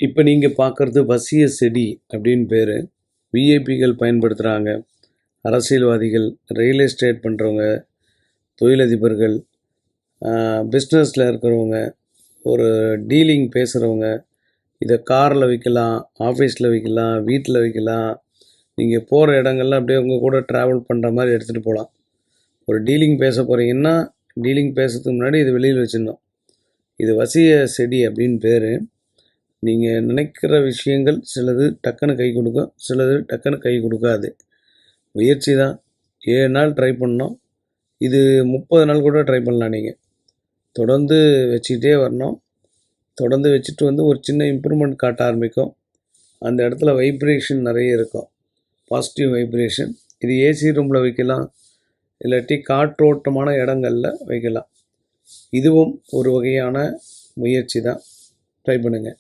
இப்போ நீங்கள் பார்க்குறது வசிய செடி அப்படின்னு பேர். விஐபிகள் பயன்படுத்துகிறாங்க, அரசியல்வாதிகள், ரியல் எஸ்டேட் பண்ணுறவங்க, தொழிலதிபர்கள், பிஸ்னஸில் இருக்கிறவங்க, ஒரு டீலிங் பேசுகிறவங்க. இதை காரில் வைக்கலாம், ஆஃபீஸில் வைக்கலாம், வீட்டில் வைக்கலாம். நீங்கள் போகிற இடங்கள்ல அப்படியே உங்கள் கூட ட்ராவல் பண்ணுற மாதிரி எடுத்துகிட்டு போகலாம். ஒரு டீலிங் பேச போகிறீங்கன்னா, டீலிங் பேசுறதுக்கு முன்னாடி இது வெளியில் வச்சுருந்தோம். இது வசிய செடி அப்படின்னு பேர். நீங்கள் நினைக்கிற விஷயங்கள் சிலது டக்குன்னு கை கொடுக்கும், சிலது டக்குன்னு கை கொடுக்காது. முயற்சி தான். 7 நாள் ட்ரை பண்ணோம். இது 30 நாள் கூட ட்ரை பண்ணலாம். நீங்கள் தொடர்ந்து வச்சுக்கிட்டே வரணும். தொடர்ந்து வச்சுட்டு வந்து ஒரு சின்ன இம்ப்ரூவ்மெண்ட் காட்ட ஆரம்பிக்கும். அந்த இடத்துல வைப்ரேஷன் நிறைய இருக்கும், பாசிட்டிவ் வைப்ரேஷன். இது ஏசி ரூமில் வைக்கலாம், இல்லாட்டி காற்றோட்டமான இடங்களில் வைக்கலாம். இதுவும் ஒரு வகையான முயற்சி தான். ட்ரை பண்ணுங்கள்.